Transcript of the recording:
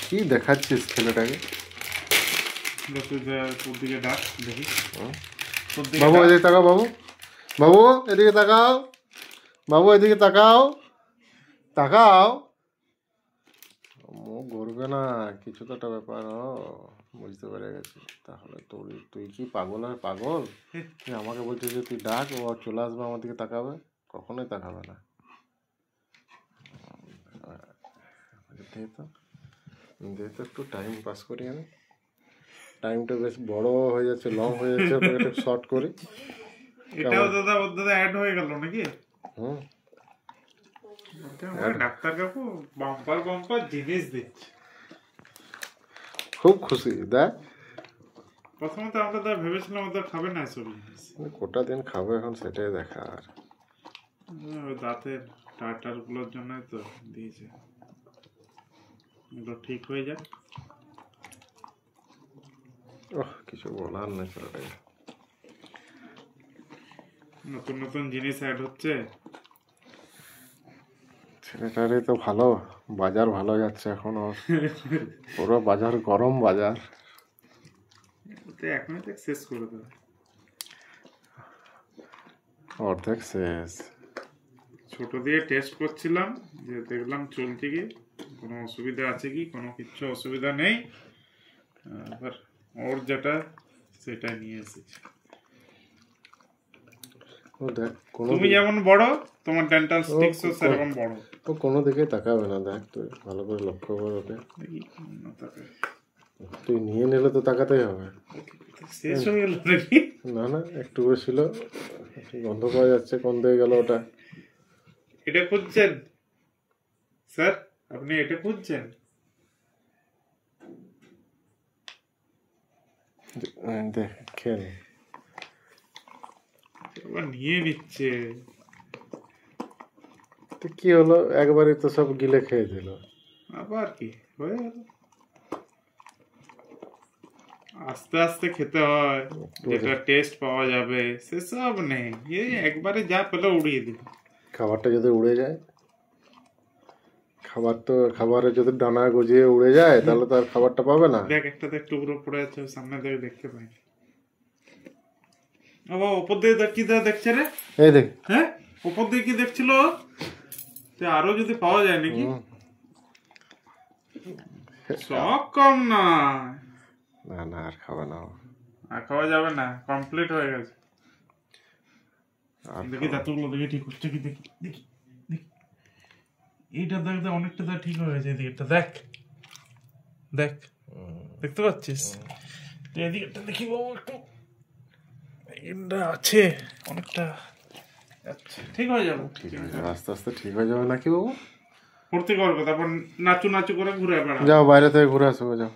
কি দেখাচ্ছিস ছেলেটাকে? বাবু এদিকে তাকাও, বাবু বাবু এদিকে তাকাও, বাবু এদিকে তাকাও, তাকাও। মুখ ঘুরবে না, কিছু তো একটা ব্যাপার। বুঝতে পেরে গেছি। তাহলে তুই কি পাগল আর পাগল? আমাকে বলছিস যে তুই ডাক, ও চলে আসবে আমার দিকে তাকাবে? কখনোই তাকাবে না। যেহেতু একটু টাইম পাস করি আমি, টাইমটা বেশ বড় হয়ে যাচ্ছে, লং হয়ে যাচ্ছে, ওটাকে একটু শর্ট করি। এটাও দাদা ওর দাদা অ্যাড হয়ে গেল নাকি? ডাক্তার কাকু বাম্পার বাম্পার জিনিস দিচ্ছে, খুব খুশি। দেখ প্রথমে তো আমরা ভেবেছিলাম ওদের খাবে না এসব জিনিস, কোটা দিন খাবো এখন সেটাই দেখা। আর দাঁতের টাটার গুলোর জন্যই তো দিয়েছে, ওগুলো ঠিক হয়ে যাক। কিছু বলার নেই ছেলেটাকে। নতুন নতুন জিনিস অ্যাড হচ্ছে, ছেলেটারই তো ভালো, বাজার ভালো যাচ্ছে এখন। পুরো বাজার গরম বাজার, এখনই তো শেষ করে দেবে, অর্ধেক শেষ। ছোট দিয়ে টেস্ট করছিলাম যে দেখলাম চলছে কি, কোনো অসুবিধা আছে কি, কোনো কিছু অসুবিধা নেই। এবার ওর যেটা সেটাই নিয়ে এসেছি। তুমি যেমন বড়, তোমার ডেন্টাল স্টিক্সও সেরকম বড়। ও কোনো দিকে তাকাবে না, দেখ তুই ভালো করে লক্ষ্য কর ওকে। তুই নিয়ে নিলে তো তাকাতেই হবে। শেষ হয়ে গেল নাকি? না না, একটু ছিল, গন্ধ পাওয়া যাচ্ছে। কোন দিকে গেল ওটা? এটা খুঁজছেন স্যার? আপনি এটা খুঁজছেন? দেখ খেয়ে নে। নিয়ে নিচ্ছে তো কি হলো, একবারই তো সব গিলে খেয়ে দিল, আবার কি হয়ে গেল? আস্তে আস্তে খেতে হয়, যেটা টেস্ট পাওয়া যাবে সেসব নেই। এই একবারে যা পেলে উড়িয়ে দিল। খাবারটা যদি উড়ে যায়, খাবারে যদি ডানা গজিয়ে উড়ে যায় তাহলে তো আর খাবারটা পাবে না। দেখ একটা দেখ টুকরো পড়ে আছে সামনে, দেখ দেখতে পাই। ওপর দিয়ে দেখ কি দেখছে রে? এই দেখ, হ্যাঁ ওপর দিয়ে কি দেখছিল? আরো যদি পাওয়া যায় নাকি? সব কম না, না না আর খাবে না, আর খাওয়া যাবে না, কমপ্লিট হয়ে গেছে। দেখি দাঁতগুলো দেখি ঠিক হচ্ছে কি, দেখি দেখি দেখি। এইটা দেখ, অনেকটা দাঁত ঠিক হয়ে গেছে। এদিকেটা দেখ, দেখ দেখতে পাচ্ছিস? এদিকেটা দেখি বাবু একটু, এটা আছে অনেকটা, ঠিক হয়ে যাবে। ঠিক হয়ে যাবে, আস্তে আস্তে ঠিক হয়ে যাবে নাকি বাবু? ফুর্তি করবে, তারপর নাচু নাচু করে ঘুরে বেড়াবে। যাও বাইরে থেকে ঘুরে আসবে, যাও।